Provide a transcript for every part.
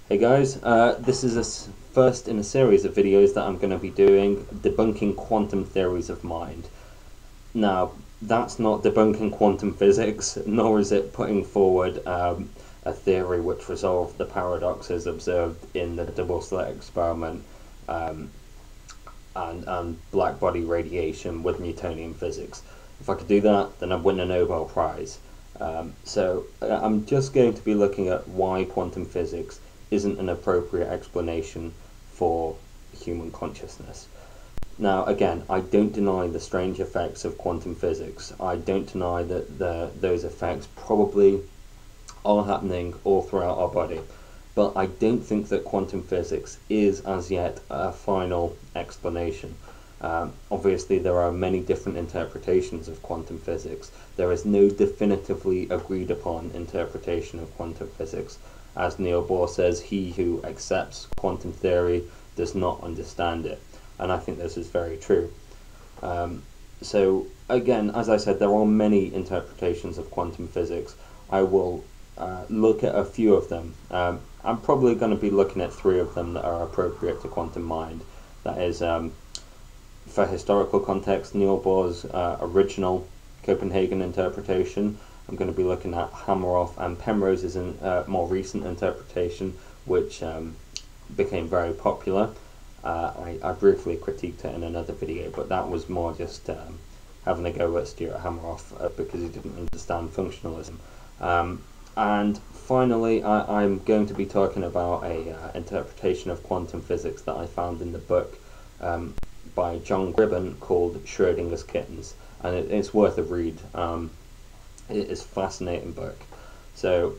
Hey guys, this is a first in a series of videos that I'm going to be doing debunking quantum theories of mind. Now, that's not debunking quantum physics, nor is it putting forward a theory which resolved the paradoxes observed in the double-slit experiment and black body radiation with Newtonian physics. If I could do that, then I'd win a Nobel Prize. So I'm just going to be looking at why quantum physics isn't an appropriate explanation for human consciousness. Now, again, I don't deny the strange effects of quantum physics. I don't deny that those effects probably are happening all throughout our body. But I don't think that quantum physics is as yet a final explanation. Obviously, there are many different interpretations of quantum physics. There is no definitively agreed upon interpretation of quantum physics. As Niels Bohr says, he who accepts quantum theory does not understand it. And I think this is very true. So again, as I said, there are many interpretations of quantum physics. I will look at a few of them. I'm probably going to be looking at 3 of them that are appropriate to quantum mind. That is, for historical context, Niels Bohr's original Copenhagen Interpretation. I'm going to be looking at Hameroff and Penrose's more recent interpretation, which became very popular. I briefly critiqued it in another video, but that was more just having a go at Stuart Hameroff because he didn't understand functionalism. And finally, I'm going to be talking about a interpretation of quantum physics that I found in the book by John Gribben called Schrödinger's Kittens, and it's worth a read. It is a fascinating book. So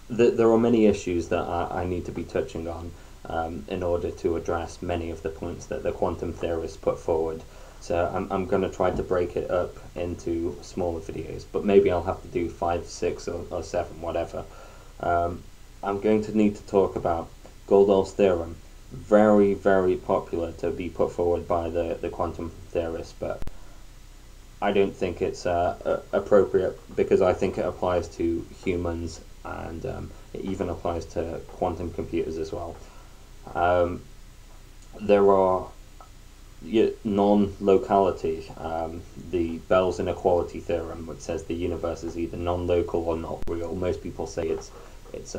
there are many issues that I need to be touching on in order to address many of the points that the quantum theorists put forward. So I'm going to try to break it up into smaller videos, but maybe I'll have to do 5, 6 or 7, whatever. I'm going to need to talk about Godel's theorem. Very, very popular to be put forward by the quantum theorists, but I don't think it's appropriate because I think it applies to humans and it even applies to quantum computers as well. There are non-locality, the Bell's inequality theorem, which says the universe is either non-local or not real. Most people say it's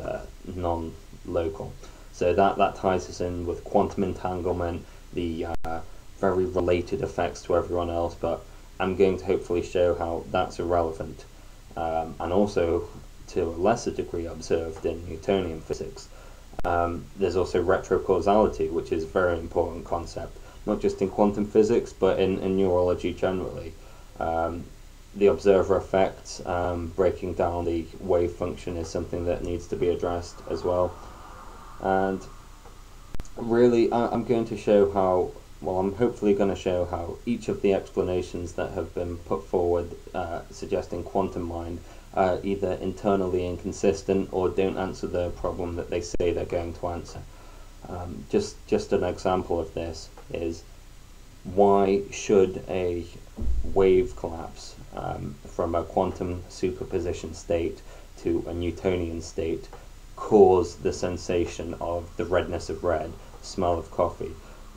non-local. So that ties us in with quantum entanglement, the very related effects to everyone else, but I'm going to hopefully show how that's irrelevant, and also to a lesser degree observed in Newtonian physics. There's also retro-causality, which is a very important concept, not just in quantum physics, but in neurology generally. The observer effect, breaking down the wave function, is something that needs to be addressed as well. And really, I'm going to show how, well, I'm hopefully going to show how each of the explanations that have been put forward suggesting quantum mind are either internally inconsistent or don't answer the problem that they say they're going to answer. Just an example of this is, why should a wave collapse from a quantum superposition state to a Newtonian state cause the sensation of the redness of red, smell of coffee?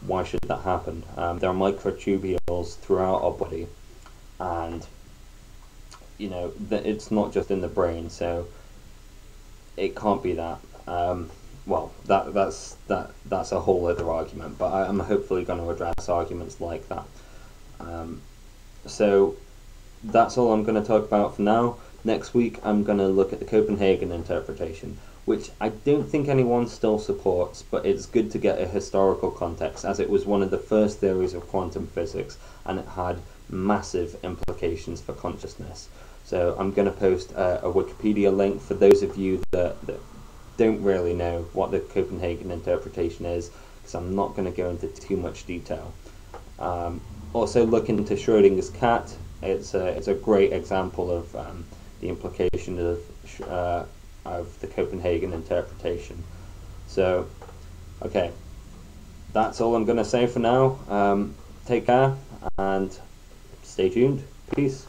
Why should that happen? There are microtubules throughout our body, and you know it's not just in the brain, so it can't be that. Well, that's a whole other argument, but I'm hopefully going to address arguments like that. So that's all I'm going to talk about for now. Next week I'm going to look at the Copenhagen Interpretation, which I don't think anyone still supports, but it's good to get a historical context, as it was one of the first theories of quantum physics and it had massive implications for consciousness. So I'm going to post a Wikipedia link for those of you that don't really know what the Copenhagen Interpretation is, because I'm not going to go into too much detail. Also look into Schrödinger's cat. It's a great example of the implication of the Copenhagen Interpretation. So, okay, that's all I'm going to say for now. Take care and stay tuned. Peace.